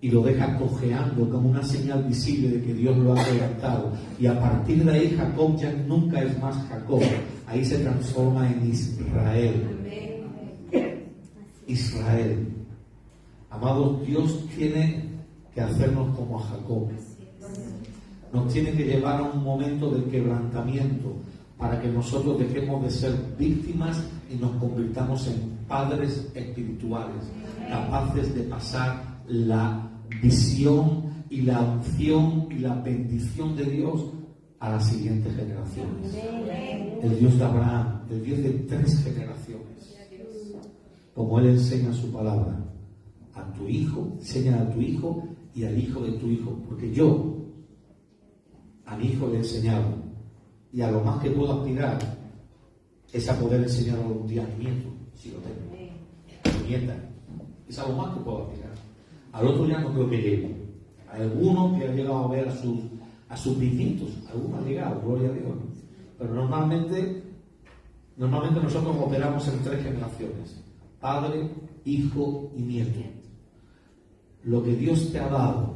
y lo deja cojeando como una señal visible de que Dios lo ha quebrantado. Y a partir de ahí Jacob ya nunca es más Jacob, ahí se transforma en Israel. Israel. Amados, Dios tiene que hacernos como a Jacob. Nos tiene que llevar a un momento de quebrantamiento para que nosotros dejemos de ser víctimas y nos convirtamos en padres espirituales, capaces de pasar la visión y la unción y la bendición de Dios a las siguientes generaciones. El Dios de Abraham, el Dios de 3 generaciones. Como Él enseña su palabra a tu hijo, enseña a tu hijo y al hijo de tu hijo. Porque yo a mi hijo le he enseñado, y a lo más que puedo aspirar es a poder enseñar algún día a mi nieto, si lo tengo, a mi nieta. Es a lo más que puedo aspirar. Al otro ya no creo que llegue. Hay algunos que han llegado a ver a sus bisnietos, algunos han llegado, gloria a Dios. Pero normalmente nosotros operamos en 3 generaciones: padre, hijo y nieto. Lo que Dios te ha dado,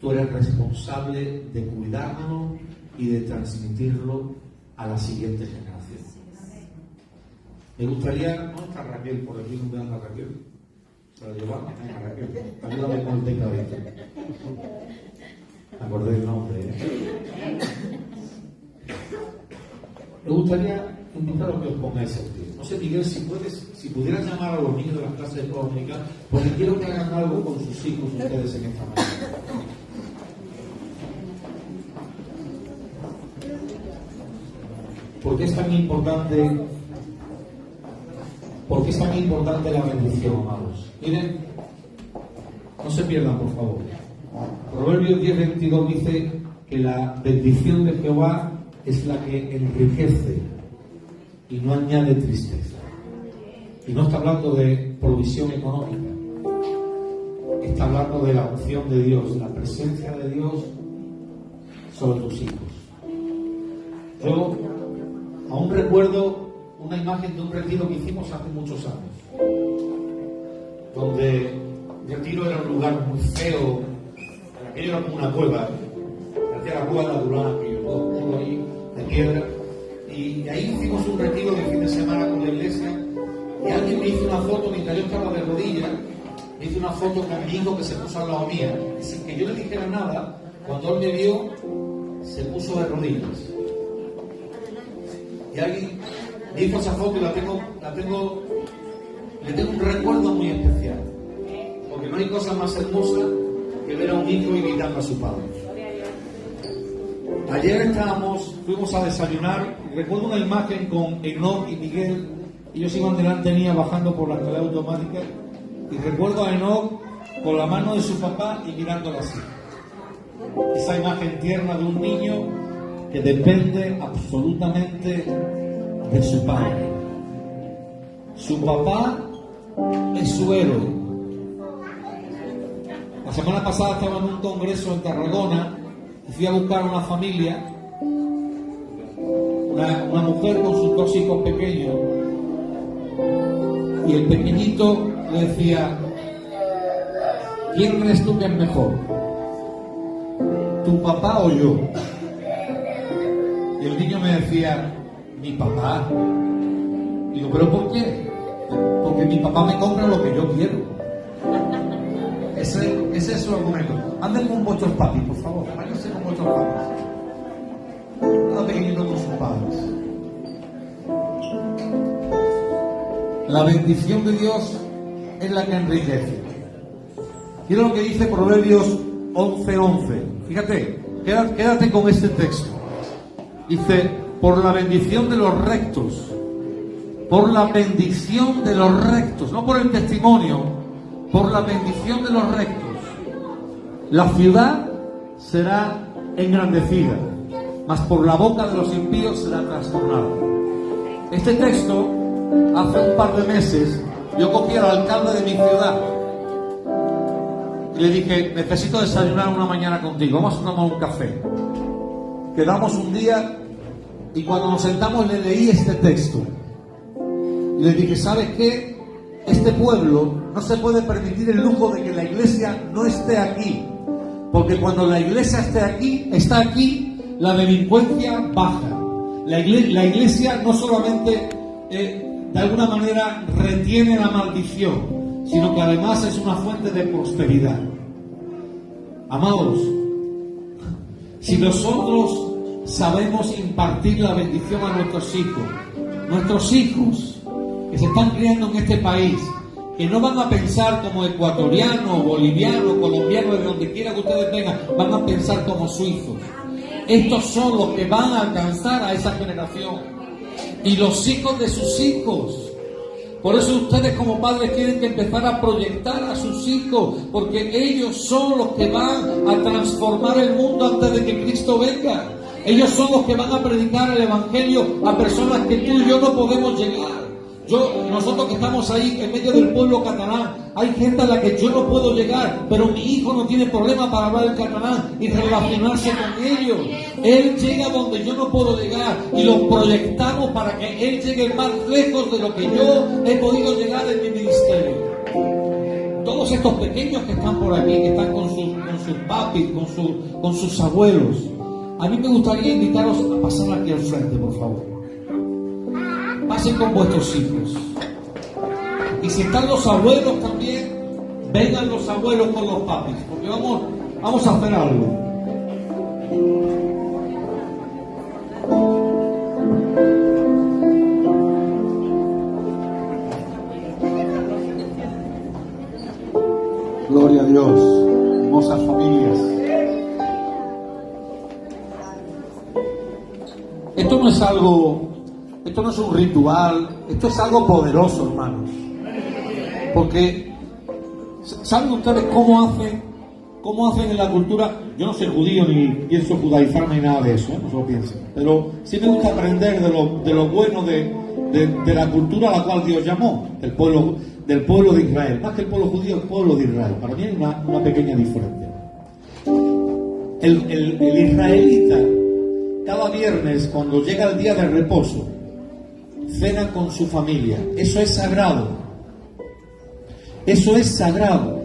tú eres responsable de cuidarlo y de transmitirlo a la siguiente generación. Me gustaría, ¿no está Raquel por aquí? ¿Dónde anda Raquel? ¿Para llevarme? Venga, Raquel, ayúdame con el tecladito. Me acordé del nombre, Me gustaría invitaros a que os pongáis en pie. No sé, Miguel, si pudieras llamar a los niños de las clases de económica, porque quiero que hagan algo con sus hijos ustedes en esta mañana. ¿Por qué es tan importante la bendición, amados? Miren, no se pierdan, por favor. Proverbios 10:22 dice que la bendición de Jehová es la que enriquece y no añade tristeza. Y no está hablando de provisión económica, está hablando de la opción de Dios, la presencia de Dios sobre tus hijos. Yo aún recuerdo una imagen de un retiro que hicimos hace muchos años, donde el retiro era un lugar muy feo, aquello era como una cueva, la cueva natural, aquello, todo oscuro ahí, de piedra, y ahí hicimos un retiro de fin de semana con la iglesia, y alguien me hizo una foto mientras yo estaba de rodillas, me hizo una foto con mi hijo que se puso al lado mía, y sin que yo le dijera nada, cuando él me vio, se puso de rodillas. Y alguien me hizo esa foto y le tengo un recuerdo muy especial, porque no hay cosa más hermosa que ver a un hijo imitando a su padre. Ayer fuimos a desayunar, y recuerdo una imagen con Enoch y Miguel. Ellos iban delante mía bajando por la escalera automática, y recuerdo a Enoch con la mano de su papá y mirándolo así. Esa imagen tierna de un niño que depende absolutamente de su padre. Su papá es su héroe. La semana pasada estaba en un congreso en Tarragona y fui a buscar una familia, una mujer con sus 2 hijos pequeños, y el pequeñito le decía: ¿quién crees tú que es mejor? ¿Tu papá o yo? Y el niño me decía: mi papá. Digo: ¿pero por qué? Porque mi papá me compra lo que yo quiero. Ese es su argumento. Anden con vuestros papis, por favor. Váyanse con vuestros papis. Cada pequeñito con sus padres. La bendición de Dios es la que enriquece. Quiero lo que dice Proverbios 11:11. Fíjate, quédate con este texto. Dice: por la bendición de los rectos, por la bendición de los rectos, no por el testimonio, por la bendición de los rectos, la ciudad será engrandecida, mas por la boca de los impíos será trastornada. Este texto, hace un par de meses, yo cogí al alcalde de mi ciudad y le dije: necesito desayunar una mañana contigo, vamos a tomar un café. Quedamos un día y cuando nos sentamos le leí este texto y le dije: ¿sabes qué? Este pueblo no se puede permitir el lujo de que la iglesia no esté aquí, porque cuando la iglesia está aquí, la delincuencia baja. La iglesia no solamente de alguna manera retiene la maldición, sino que además es una fuente de prosperidad. Amados, si nosotros sabemos impartir la bendición a nuestros hijos que se están criando en este país, que no van a pensar como ecuatorianos, bolivianos, colombianos, de donde quiera que ustedes vengan, van a pensar como suizos. Estos son los que van a alcanzar a esa generación y los hijos de sus hijos. Por eso ustedes como padres tienen que empezar a proyectar a sus hijos, porque ellos son los que van a transformar el mundo antes de que Cristo venga. Ellos son los que van a predicar el evangelio a personas que tú y yo no podemos llegar. Nosotros que estamos ahí en medio del pueblo catalán, hay gente a la que yo no puedo llegar, pero mi hijo no tiene problema para hablar el catalán y relacionarse con ellos. Él llega donde yo no puedo llegar y lo proyectamos para que él llegue más lejos de lo que yo he podido llegar en mi ministerio. Todos estos pequeños que están por aquí, que están con sus papis, con sus abuelos, a mí me gustaría invitarlos a pasar aquí al frente, por favor. Pasen con vuestros hijos. Y si están los abuelos también, vengan los abuelos con los papis, porque vamos a hacer algo. Gloria a Dios, hermosas familias. Esto no es un ritual, esto es algo poderoso, hermanos. Porque, ¿saben ustedes cómo hace ¿Cómo hacen en la cultura? Yo no soy judío ni pienso judaizar ni nada de eso, no se lo piensen. Pero sí me gusta aprender de lo bueno de la cultura a la cual Dios llamó, del pueblo de Israel. Más que el pueblo judío, el pueblo de Israel. Para mí hay una pequeña diferencia. El israelita, cada viernes, cuando llega el día de reposo, cena con su familia. Eso es sagrado. Eso es sagrado.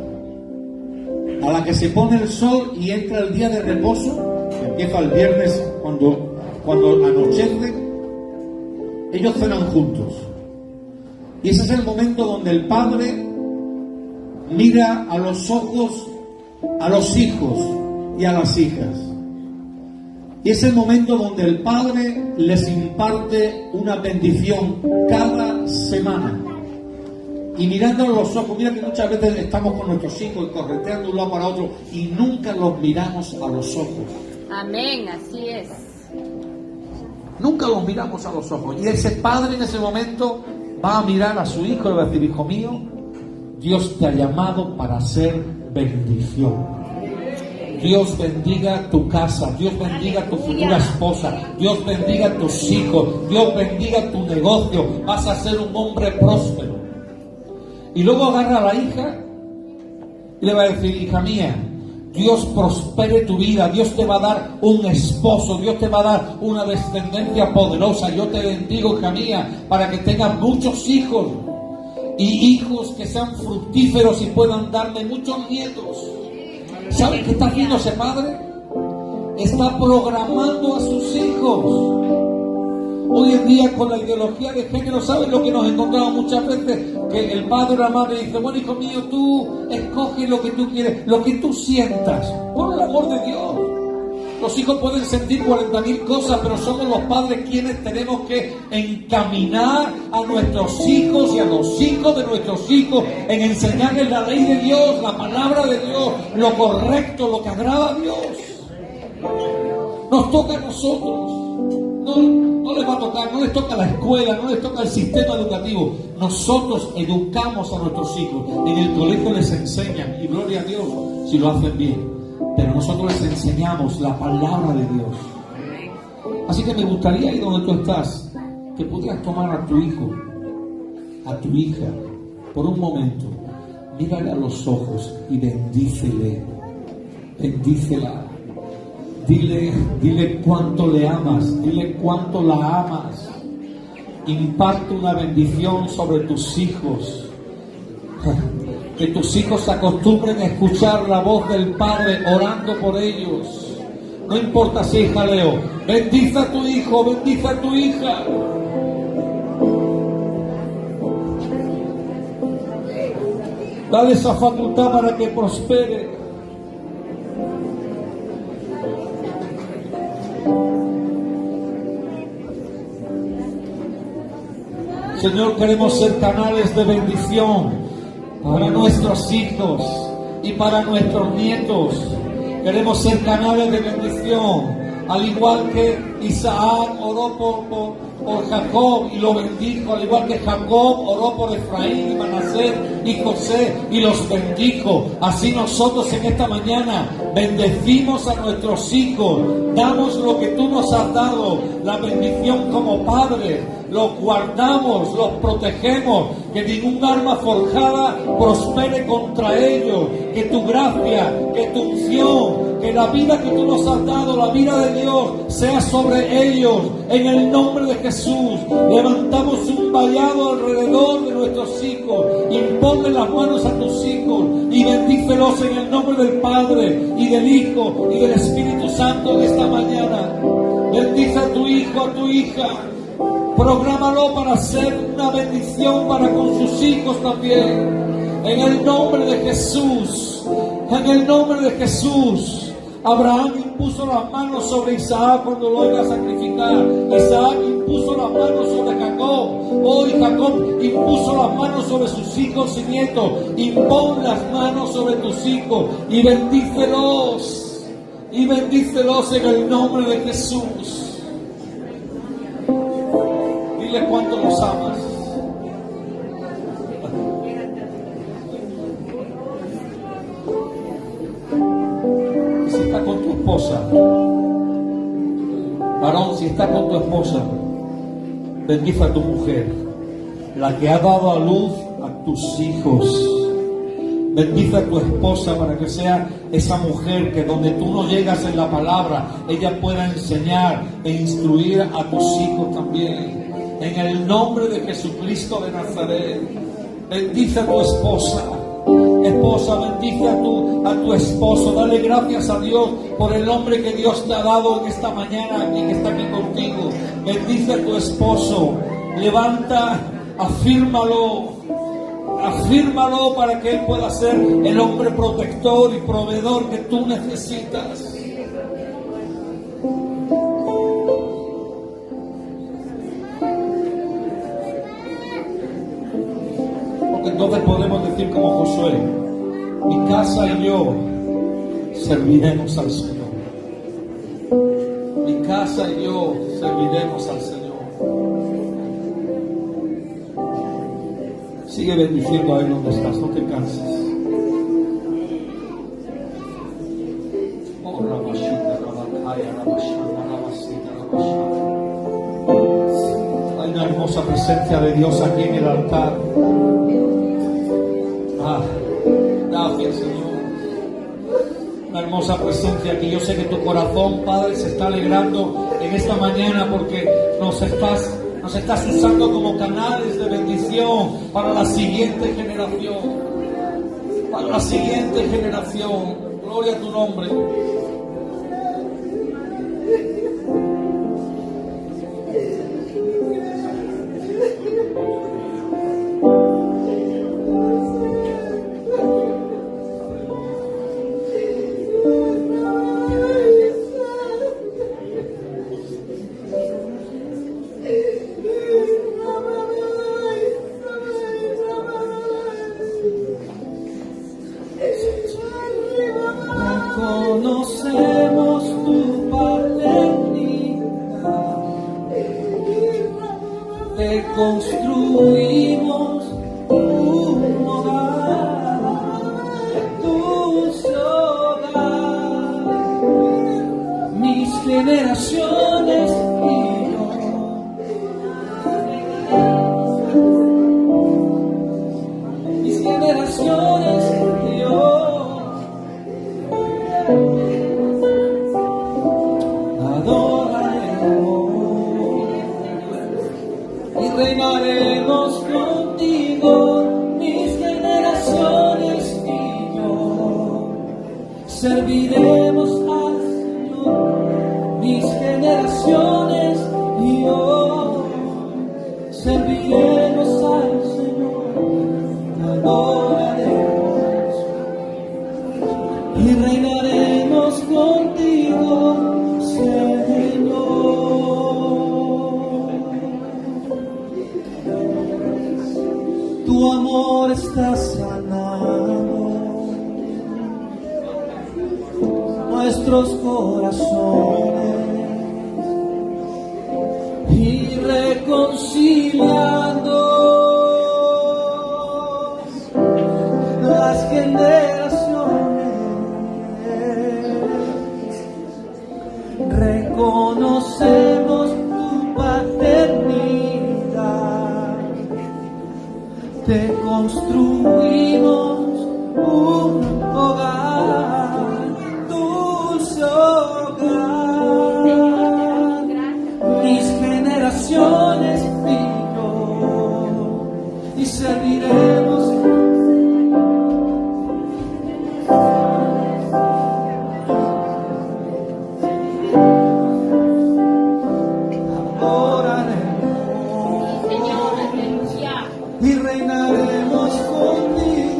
A la que se pone el sol y entra el día de reposo, que empieza el viernes cuando anochece, ellos cenan juntos. Y ese es el momento donde el padre mira a los ojos a los hijos y a las hijas. Y es el momento donde el padre les imparte una bendición cada semana. Y mirando a los ojos, mira que muchas veces estamos con nuestros hijos y correteando de un lado para otro y nunca los miramos a los ojos. Amén, así es. Nunca los miramos a los ojos. Y ese padre en ese momento va a mirar a su hijo y va a decir: hijo mío, Dios te ha llamado para ser bendición. Dios bendiga tu casa, Dios bendiga tu futura esposa, Dios bendiga tus hijos, Dios bendiga tu negocio. Vas a ser un hombre próspero. Y luego agarra a la hija y le va a decir: hija mía, Dios prospere tu vida, Dios te va a dar un esposo, Dios te va a dar una descendencia poderosa. Yo te bendigo, hija mía, para que tengas muchos hijos y hijos que sean fructíferos y puedan darme muchos nietos. ¿Saben qué está haciendo ese padre? Está programando a sus hijos. Hoy en día, con la ideología de género, ¿saben lo que nos encontramos muchas veces? Que el padre o la madre dice: bueno, hijo mío, tú escoge lo que tú quieres, lo que tú sientas, por el amor de Dios. Los hijos pueden sentir 40.000 cosas, pero somos los padres quienes tenemos que encaminar a nuestros hijos y a los hijos de nuestros hijos en enseñarles la ley de Dios, la palabra de Dios, lo correcto, lo que agrada a Dios. Nos toca a nosotros. No les va a tocar, no les toca la escuela, no les toca el sistema educativo. Nosotros educamos a nuestros hijos. En el colegio les enseñan, y gloria a Dios si lo hacen bien. Pero nosotros les enseñamos la palabra de Dios. Así que me gustaría, ahí donde tú estás, que pudieras tomar a tu hijo, a tu hija, por un momento, mírale a los ojos y bendícele, bendícela. Dile cuánto le amas, dile cuánto la amas. Imparte una bendición sobre tus hijos. Que tus hijos se acostumbren a escuchar la voz del Padre orando por ellos. No importa si es jaleo. Bendice a tu hijo, bendice a tu hija. Dale esa facultad para que prospere. Señor, queremos ser canales de bendición para nuestros hijos y para nuestros nietos. Queremos ser canales de bendición, al igual que Isaac oró por Jacob y lo bendijo, al igual que Jacob oró por Efraín y Manasés y José y los bendijo. Así nosotros en esta mañana bendecimos a nuestros hijos, damos lo que tú nos has dado, la bendición como padre, los guardamos, los protegemos, que ningún arma forjada prospere contra ellos, que tu gracia, que tu unción, que la vida que tú nos has dado, la vida de Dios, sea sobre ellos, en el nombre de Jesús. Levantamos un vallado alrededor de nuestros hijos, imponle las manos a tus hijos y bendícelos en el nombre del Padre y del Hijo y del Espíritu Santo en esta mañana. Bendice a tu hijo, a tu hija. Prográmalo para ser una bendición para con sus hijos también. En el nombre de Jesús. En el nombre de Jesús. Abraham impuso las manos sobre Isaac cuando lo iba a sacrificar. Isaac impuso las manos sobre Jacob. Hoy Jacob impuso las manos sobre sus hijos y nietos. Impon las manos sobre tus hijos y bendícelos. Y bendícelos en el nombre de Jesús. Dile cuánto los amas. esposa. Varón, si estás con tu esposa, bendice a tu mujer, la que ha dado a luz a tus hijos. Bendice a tu esposa para que sea esa mujer que donde tú no llegas en la palabra, ella pueda enseñar e instruir a tus hijos también. En el nombre de Jesucristo de Nazaret, bendice a tu esposa. Esposa, bendice a tu esposo. Dale gracias a Dios por el hombre que Dios te ha dado en esta mañana, que está aquí contigo. Bendice a tu esposo. Levanta, afírmalo para que él pueda ser el hombre protector y proveedor que tú necesitas. Porque entonces podemos decir como Josué: mi casa y yo serviremos al Señor. Mi casa y yo serviremos al Señor. Sigue bendiciendo ahí donde estás, no te canses. Oh, Rabashita, Rabakaya, Rabashana, Rabasita, Rabashana. Hay una hermosa presencia de Dios aquí en el altar. Gracias, Señor. Una hermosa presencia aquí. Yo sé que tu corazón, Padre, se está alegrando en esta mañana porque nos estás usando como canales de bendición para la siguiente generación. Para la siguiente generación. Gloria a tu nombre. Conocemos tu paternidad, te construimos un hogar, dulce hogar, mis generaciones y yo. Mis generaciones y yo. Adoraremos y reinaremos contigo, mis generaciones y yo. Serviremos al Señor, mis generaciones y yo. Serviremos al Señor, adoraremos y reinaremos contigo, Señor. Tu amor está sanando nuestros corazones y reconciliando las generaciones. Reconocemos tu paternidad, te construimos un hogar, dulce hogar, mis generaciones y yo, y serviremos. Y reinaremos contigo.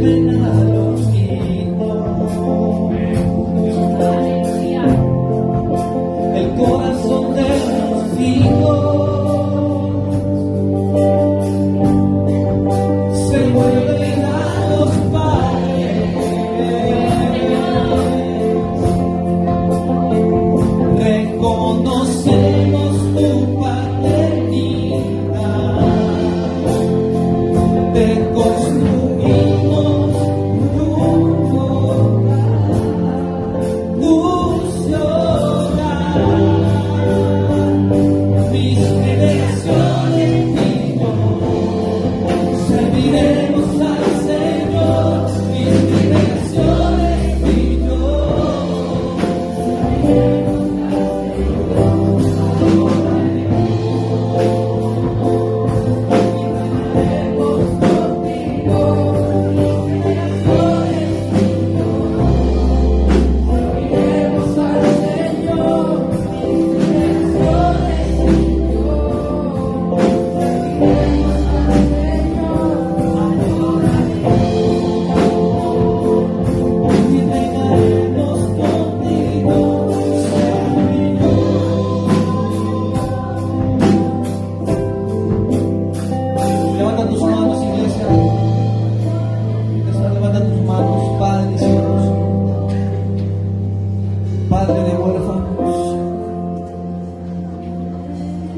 vuelven a los hijos. El corazón de los hijos se vuelven a los padres. Reconocemos tu paternidad, te construimos tu hogar, dulce hogar. Mis generaciones y yo serviremos al Señor. Mis generaciones y yo. Levanta tus manos, iglesia. Levanta tus manos, padres y hijos. Padre de huérfanos,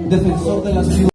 defensor de las viudas.